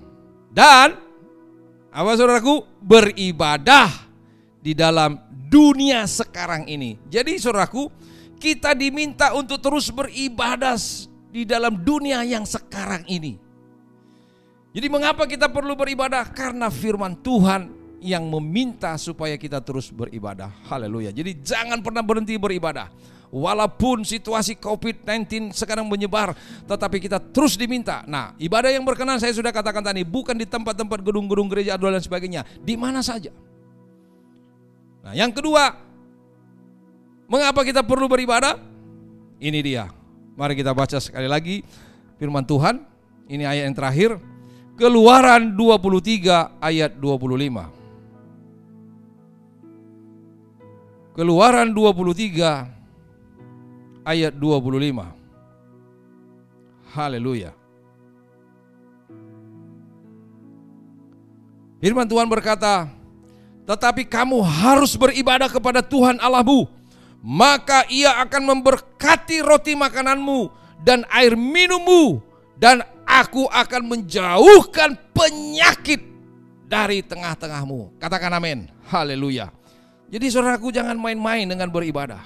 dan apa saudaraku? Beribadah di dalam dunia sekarang ini. Jadi saudaraku, kita diminta untuk terus beribadah di dalam dunia yang sekarang ini. Jadi mengapa kita perlu beribadah? Karena firman Tuhan yang meminta supaya kita terus beribadah. Haleluya. Jadi jangan pernah berhenti beribadah. Walaupun situasi COVID-19 sekarang menyebar, tetapi kita terus diminta. Nah, ibadah yang berkenan saya sudah katakan tadi, bukan di tempat-tempat gedung-gedung gereja dan sebagainya, di mana saja. Nah, yang kedua, mengapa kita perlu beribadah? Ini dia. Mari kita baca sekali lagi firman Tuhan. Ini ayat yang terakhir, Keluaran 23 ayat 25. Keluaran 23 ayat 25. Haleluya. Firman Tuhan berkata, tetapi kamu harus beribadah kepada Tuhan Allahmu, maka Ia akan memberkati roti makananmu dan air minummu, dan Aku akan menjauhkan penyakit dari tengah-tengahmu. Katakan amin. Haleluya. Jadi saudaraku, jangan main-main dengan beribadah.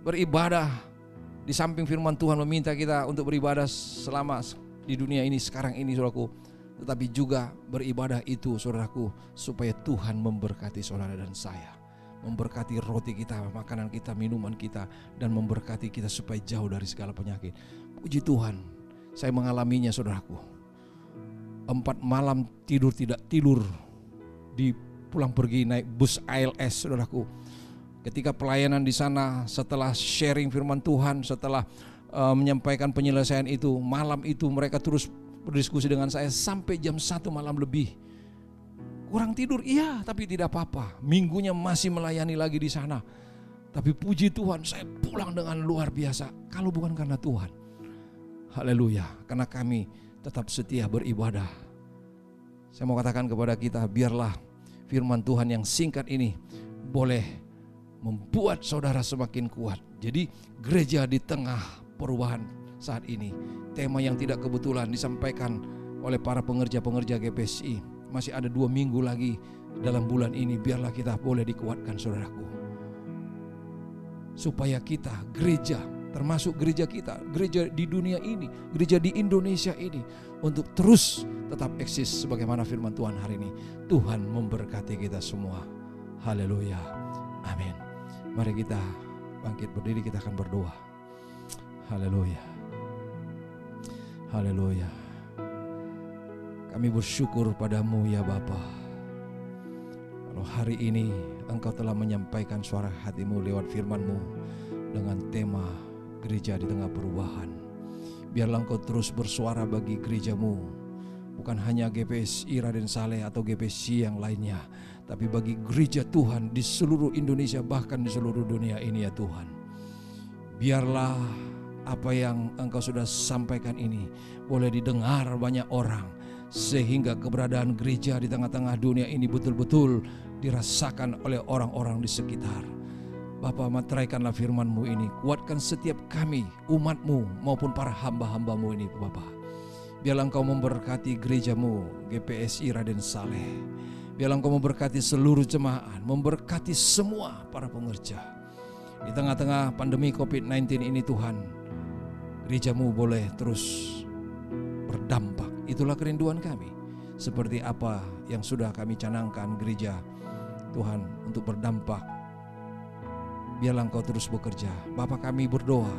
Beribadah di samping firman Tuhan meminta kita untuk beribadah selama di dunia ini sekarang ini saudaraku, tetapi juga beribadah itu saudaraku supaya Tuhan memberkati saudara dan saya, memberkati roti kita, makanan kita, minuman kita, dan memberkati kita supaya jauh dari segala penyakit. Puji Tuhan, saya mengalaminya saudaraku. 4 malam tidur tidak tidur di pulang pergi naik bus ALS saudaraku. Ketika pelayanan di sana, setelah sharing firman Tuhan, setelah menyampaikan penyelesaian itu, malam itu mereka terus berdiskusi dengan saya sampai jam 1 malam lebih. Kurang tidur, iya, tapi tidak apa-apa. Minggunya masih melayani lagi di sana. Tapi puji Tuhan, saya pulang dengan luar biasa. Kalau bukan karena Tuhan, haleluya, karena kami tetap setia beribadah. Saya mau katakan kepada kita, biarlah firman Tuhan yang singkat ini boleh membuat saudara semakin kuat. Jadi gereja di tengah perubahan saat ini, tema yang tidak kebetulan disampaikan oleh para pengerja-pengerja GPSI. Masih ada 2 minggu lagi dalam bulan ini, biarlah kita boleh dikuatkan saudaraku, supaya kita gereja, termasuk gereja kita, gereja di dunia ini, gereja di Indonesia ini, untuk terus tetap eksis sebagaimana firman Tuhan hari ini. Tuhan memberkati kita semua. Haleluya. Amin. Mari kita bangkit berdiri, kita akan berdoa. Haleluya. Haleluya. Kami bersyukur padamu ya Bapa. Kalau hari ini Engkau telah menyampaikan suara hatimu lewat firman-Mu dengan tema gereja di tengah perubahan. Biarlah Engkau terus bersuara bagi gereja-Mu, bukan hanya GPSI Raden Saleh atau GPSI yang lainnya, tapi bagi gereja Tuhan di seluruh Indonesia, bahkan di seluruh dunia ini ya Tuhan. Biarlah apa yang Engkau sudah sampaikan ini boleh didengar banyak orang, sehingga keberadaan gereja di tengah-tengah dunia ini betul-betul dirasakan oleh orang-orang di sekitar. Bapa, materaikanlah firman-Mu ini, kuatkan setiap kami, umat-Mu maupun para hamba-hamba-Mu ini Bapa. Biarlah Engkau memberkati gereja-Mu GPSI Raden Saleh. Biarlah Engkau memberkati seluruh jemaat, memberkati semua para pengerja. Di tengah-tengah pandemi COVID-19 ini Tuhan, gereja-Mu boleh terus berdampak. Itulah kerinduan kami. Seperti apa yang sudah kami canangkan gereja Tuhan untuk berdampak. Biarlah Engkau terus bekerja. Bapa, kami berdoa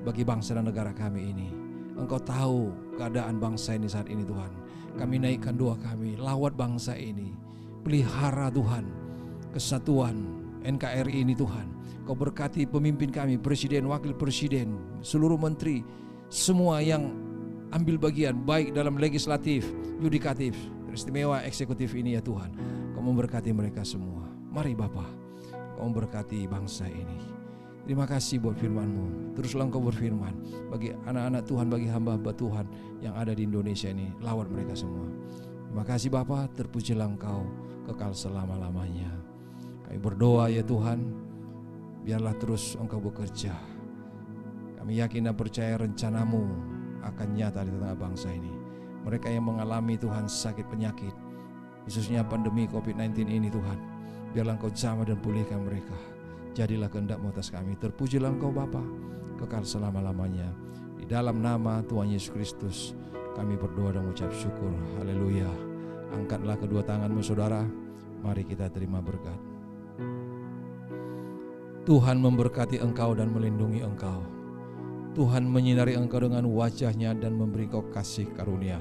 bagi bangsa dan negara kami ini. Engkau tahu keadaan bangsa ini saat ini Tuhan. Kami naikkan doa kami, lawat bangsa ini. Pelihara Tuhan kesatuan NKRI ini Tuhan. Kau berkati pemimpin kami, presiden, wakil presiden, seluruh menteri, semua yang ambil bagian baik dalam legislatif, yudikatif, istimewa, eksekutif ini ya Tuhan. Kau memberkati mereka semua. Mari Bapa, Kau memberkati bangsa ini. Terima kasih buat firman-Mu. Teruslah Engkau berfirman bagi anak-anak Tuhan, bagi hamba-hamba Tuhan yang ada di Indonesia ini. Lawat mereka semua. Terima kasih Bapa, terpujilah Engkau kekal selama-lamanya. Kami berdoa ya Tuhan, biarlah terus Engkau bekerja. Kami yakin dan percaya rencana-Mu akan nyata di tengah bangsa ini. Mereka yang mengalami Tuhan sakit penyakit, khususnya pandemi COVID-19 ini Tuhan, biarlah Engkau jamah dan pulihkan mereka. Jadilah kehendak-Mu atas kami. Terpujilah Engkau Bapa, kekal selama-lamanya. Di dalam nama Tuhan Yesus Kristus kami berdoa dan mengucap syukur. Haleluya. Angkatlah kedua tanganmu saudara. Mari kita terima berkat. Tuhan memberkati engkau dan melindungi engkau. Tuhan menyinari engkau dengan wajah-Nya dan memberi engkau kasih karunia.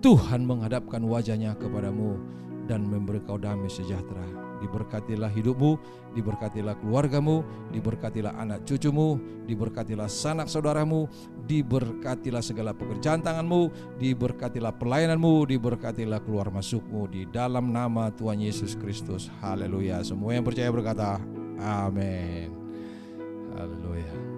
Tuhan menghadapkan wajah-Nya kepadamu dan memberi engkau damai sejahtera. Diberkatilah hidupmu, diberkatilah keluargamu, diberkatilah anak cucumu, diberkatilah sanak saudaramu, diberkatilah segala pekerjaan tanganmu, diberkatilah pelayananmu, diberkatilah keluar masukmu di dalam nama Tuhan Yesus Kristus. Haleluya. Semua yang percaya berkata amin. Haleluya.